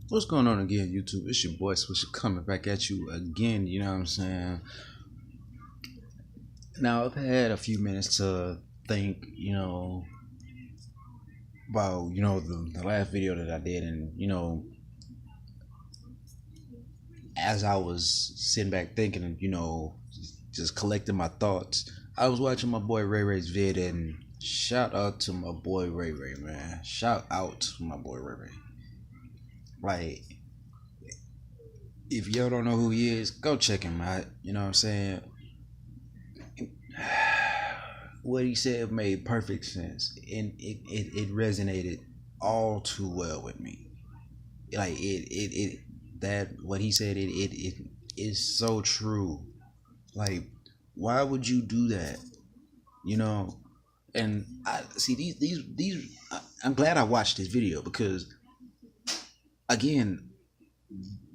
What's going on again, YouTube? It's your boy Swisher coming back at you again. You know what I'm saying? Now I've had a few minutes to think, about the last video that I did, and as I was sitting back thinking, and just collecting my thoughts, I was watching my boy Ray Ray's vid, and shout out to my boy Ray Ray, man. Shout out to my boy Ray Ray. Like, if y'all don't know who he is, go check him out. You know what I'm saying? What he said made perfect sense, and it resonated all too well with me. Like it that what he said, it is so true. Like, why would you do that? You know? And I see these. I'm glad I watched this video because, again,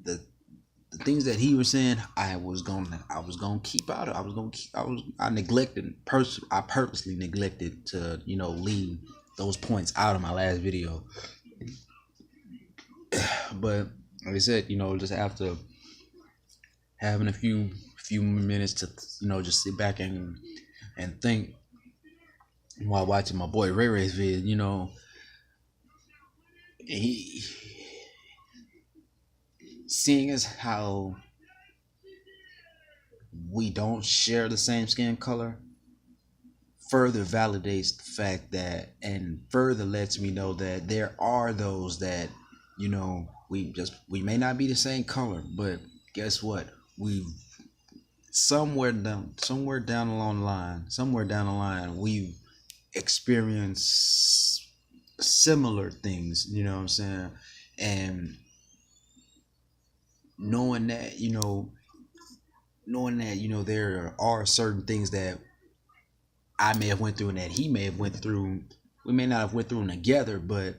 the the things that he was saying, I was gonna keep out of. I purposely neglected to leave those points out of my last video. But like I said, just after having a few minutes to just sit back and think while watching my boy Ray Ray's vid, he seeing as how we don't share the same skin color further validates the fact that, and further lets me know that there are those that we may not be the same color, but guess what, we somewhere down the line we've experienced similar things, you know what I'm saying? And knowing that there are certain things that I may have went through and that he may have went through. We may not have went through them together, but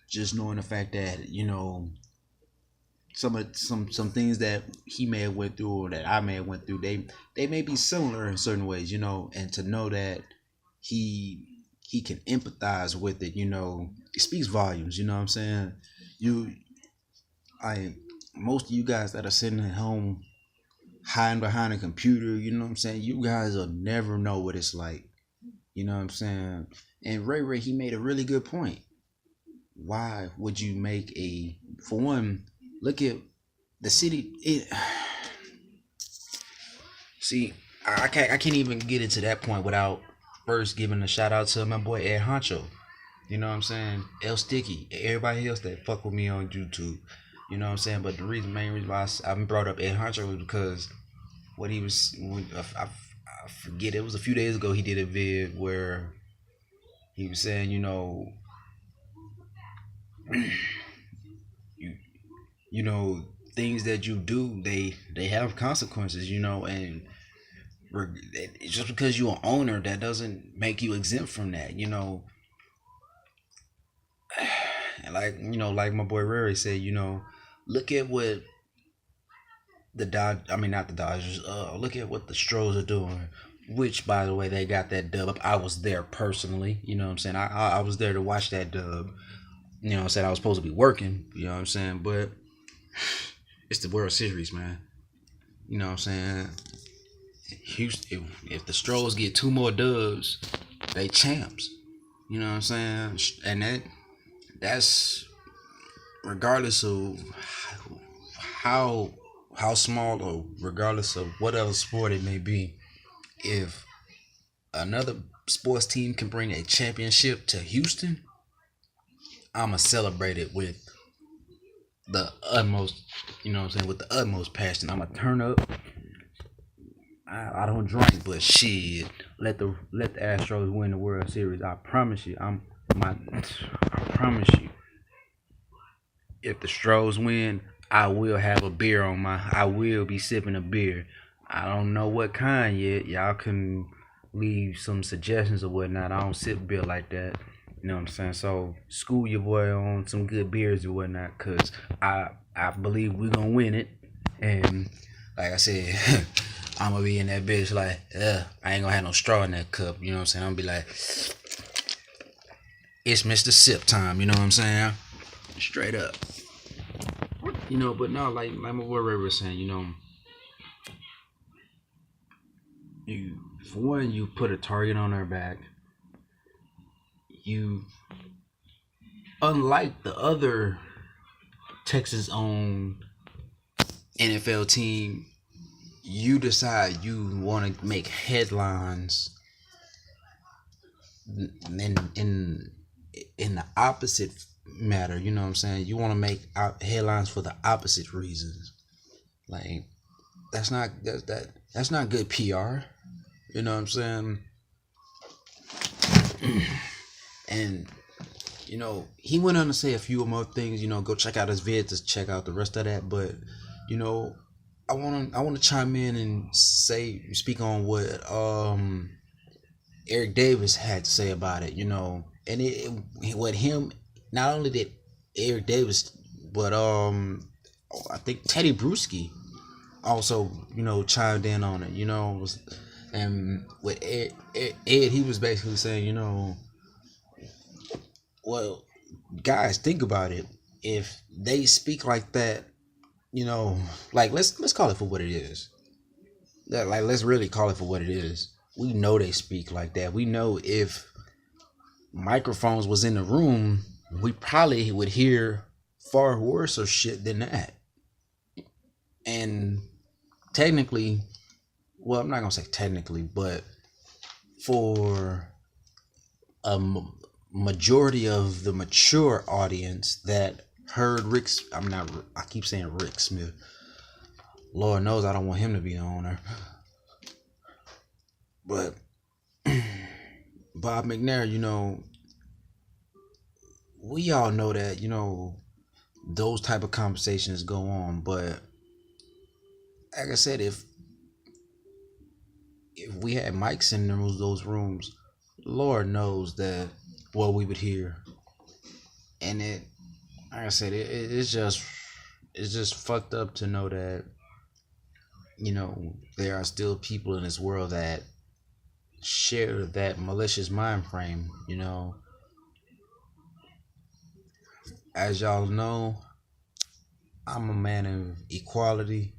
just knowing the fact that some things that he may have went through or that I may have went through, they may be similar in certain ways, and to know that he can empathize with it, it speaks volumes. You know what I'm saying? I Most of you guys that are sitting at home hiding behind a computer, you know what I'm saying, you guys will never know what it's like. You know what I'm saying? And Ray Ray, he made a really good point. Why would you make for one, look at the city. See, I can't even get into that point without first giving a shout out to my boy Ed Honcho. You know what I'm saying? El Sticky, everybody else that fuck with me on YouTube. You know what I'm saying? But the main reason why I brought up Ed Honcho was because what he was, I forget, it was a few days ago, he did a vid where he was saying, things that you do, they have consequences, and just because you're an owner, that doesn't make you exempt from that, And like my boy Rary said, look at what not the Dodgers. Look at what the Stros are doing. Which, by the way, they got that dub up. I was there personally. You know what I'm saying? I was there to watch that dub. You know what I'm saying? I was supposed to be working. You know what I'm saying? But it's the World Series, man. You know what I'm saying? Houston, if the Stros get 2 more dubs, they champs. You know what I'm saying? And that's regardless of how small, or regardless of what other sport it may be. If another sports team can bring a championship to Houston, I'ma celebrate it with the utmost, with the utmost passion. I'ma turn up. I don't drink, but shit, let the Astros win the World Series. I promise you. I promise you. If the Stros win, I will have a beer I will be sipping a beer. I don't know what kind yet. Y'all can leave some suggestions or whatnot. I don't sip beer like that. You know what I'm saying? So school your boy on some good beers or whatnot, cause I believe we're gonna win it. And like I said, I'm gonna be in that bitch like, I ain't gonna have no straw in that cup. You know what I'm saying? I'm gonna be like, it's Mr. Sip time. You know what I'm saying? Straight up. But no, like what Ray was saying, you for one, you put a target on their back. You, unlike the other Texas owned NFL team, you decide you want to make headlines in in the opposite matter. You know what I'm saying? You want to make headlines for the opposite reasons. Like that's not good PR. You know what I'm saying? And he went on to say a few more things. Go check out his vid to check out the rest of that. But you know, I want to chime in and speak on what Eric Davis had to say about it. And what him, not only did Eric Davis, but I think Teddy Bruschi also chimed in on it. And with Ed, he was basically saying, well, guys, think about it. If they speak like that, like let's call it for what it is. Like let's really call it for what it is. We know they speak like that. We know if microphones was in the room, we probably would hear far worse of shit than that. And technically, well, I'm not gonna say technically, but for a majority of the mature audience that heard I keep saying Rick Smith. Lord knows I don't want him to be the owner. But Bob McNair, we all know that, those type of conversations go on. But like I said, if we had mics in those rooms, Lord knows that what we would hear. And like I said, it's just fucked up to know that there are still people in this world that share that malicious mind frame. As y'all know, I'm a man of equality.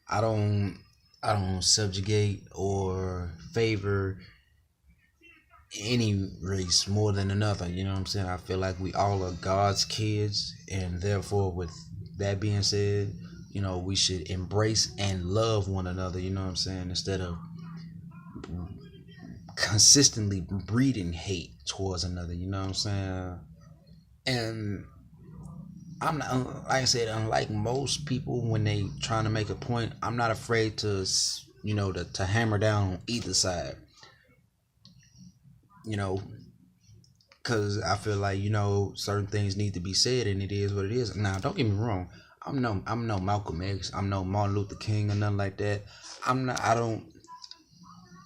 I don't subjugate or favor any race more than another. You know what I'm saying? I feel like we all are God's kids, and therefore, with that being said, we should embrace and love one another. You know what I'm saying? Instead of consistently breeding hate towards another. You know what I'm saying? And I'm not, like I said, unlike most people, when they trying to make a point, I'm not afraid to to hammer down on either side. Because I feel like certain things need to be said, and it is what it is. Now, don't get me wrong. I'm no Malcolm X. I'm no Martin Luther King or nothing like that. I'm not. I don't.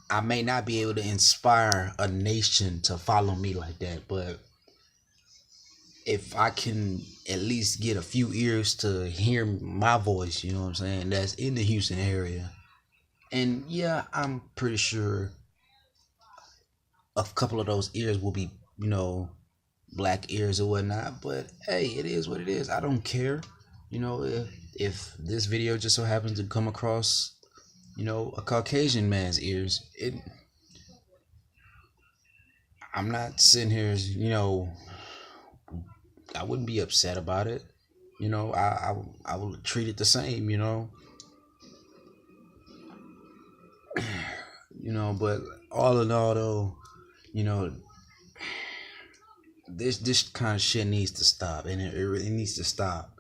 I may not be able to inspire a nation to follow me like that, but if I can at least get a few ears to hear my voice, you know what I'm saying, that's in the Houston area. And yeah, I'm pretty sure a couple of those ears will be, black ears or whatnot. But hey, it is what it is. I don't care. If this video just so happens to come across, a Caucasian man's ears, I'm not sitting here, I wouldn't be upset about it. I would treat it the same. But all in all, though, you know, this kind of shit needs to stop, and it really needs to stop.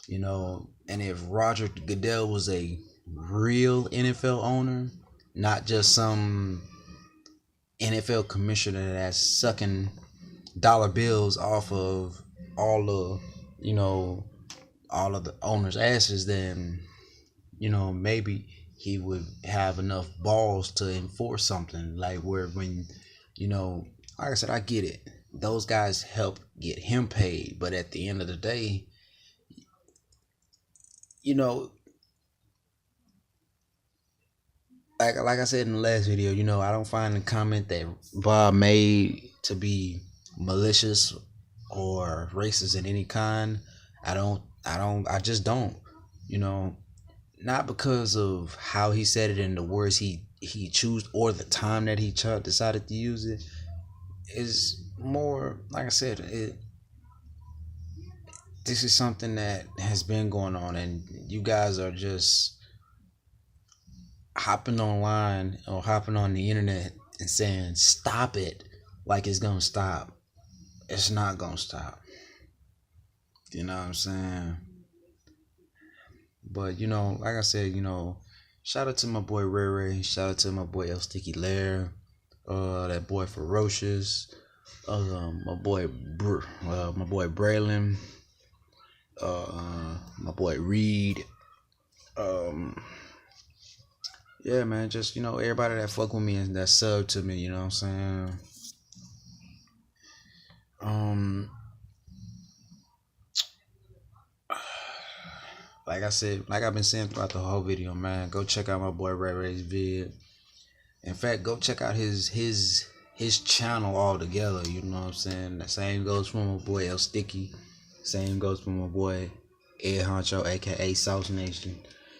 And if Roger Goodell was a real NFL owner, not just some NFL commissioner that's sucking dollar bills off of all the, all of the owners' asses, then, maybe he would have enough balls to enforce something like where when, like I said, I get it. Those guys help get him paid, but at the end of the day, you know, like I said in the last video, I don't find the comment that Bob made to be malicious or racist in any kind. I just don't. You know, not because of how he said it and the words he chose or the time that he decided to use it. Is more like I said. This is something that has been going on, and you guys are just hopping online or hopping on the internet and saying stop it, like it's gonna stop. It's not gonna stop. You know what I'm saying? But like I said, shout out to my boy Ray Ray. Shout out to my boy El Sticky Lair. That boy Ferocious. My boy Braylon. My boy Reed. Um, yeah, man. Just everybody that fuck with me and that sub to me. You know what I'm saying? Um, like I said, like I've been saying throughout the whole video, man. Go check out my boy Ray Ray's vid. In fact, go check out his channel altogether. You know what I'm saying? The same goes for my boy El Sticky. Same goes for my boy Ed Honcho, aka Sauce Nation.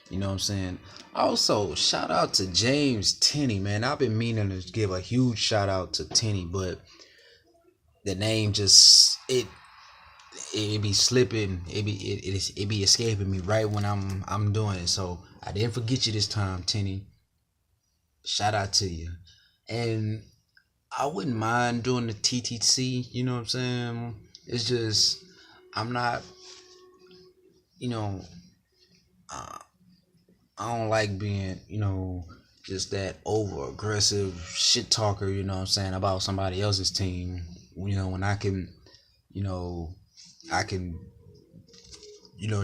You know what I'm saying? Also, shout out to James TINNEY, man. I've been meaning to give a huge shout out to TINNEY, but the name just it be slipping. It be escaping me right when I'm doing it. So I didn't forget you this time, TINNEY. Shout out to you. And I wouldn't mind doing the TTC, you know what I'm saying? It's just I'm not, you know, uh, I don't like being, just that over aggressive shit talker, you know what I'm saying, about somebody else's team. When you know, I can,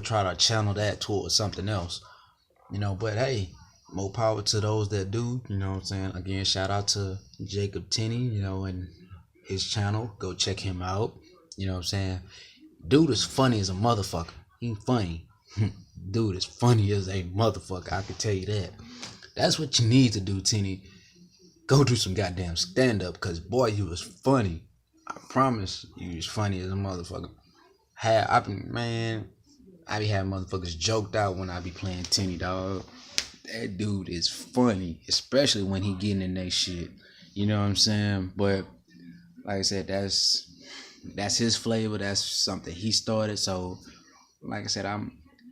try to channel that towards something else. But hey, more power to those that do, you know what I'm saying? Again, shout out to Jacob TINNEY, and his channel. Go check him out. You know what I'm saying? Dude is funny as a motherfucker. He funny. Dude is funny as a motherfucker. I can tell you that. That's what you need to do, TINNEY. Go do some goddamn stand up, cause boy, you was funny. I promise you was funny as a motherfucker. I be having motherfuckers joked out when I be playing TINNEY, dog. That dude is funny, especially when he getting in that shit. You know what I'm saying? But like I said, that's his flavor. That's something he started. So like I said,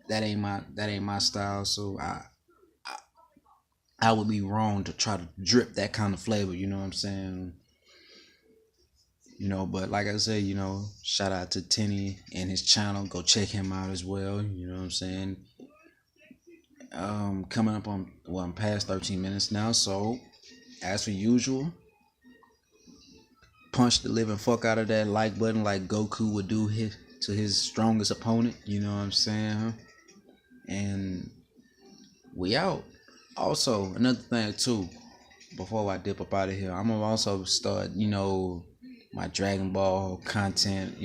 that ain't my style. So I would be wrong to try to drip that kind of flavor. You know what I'm saying? But like I said, shout out to TINNEY and his channel. Go check him out as well. You know what I'm saying? Coming up on I'm past 13 minutes now. So as for usual, punch the living fuck out of that like button like Goku would do to his strongest opponent. You know what I'm saying? And we out. Also, another thing too, before I dip up out of here, I'm gonna also start, my Dragon Ball content,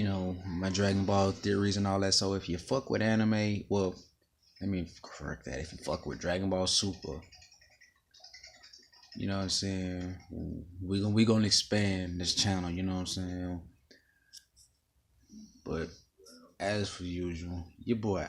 my Dragon Ball theories and all that. So if you fuck with anime, well, let me correct that. If you fuck with Dragon Ball Super, you know what I'm saying, we gonna expand this channel, you know what I'm saying. But as for usual, your boy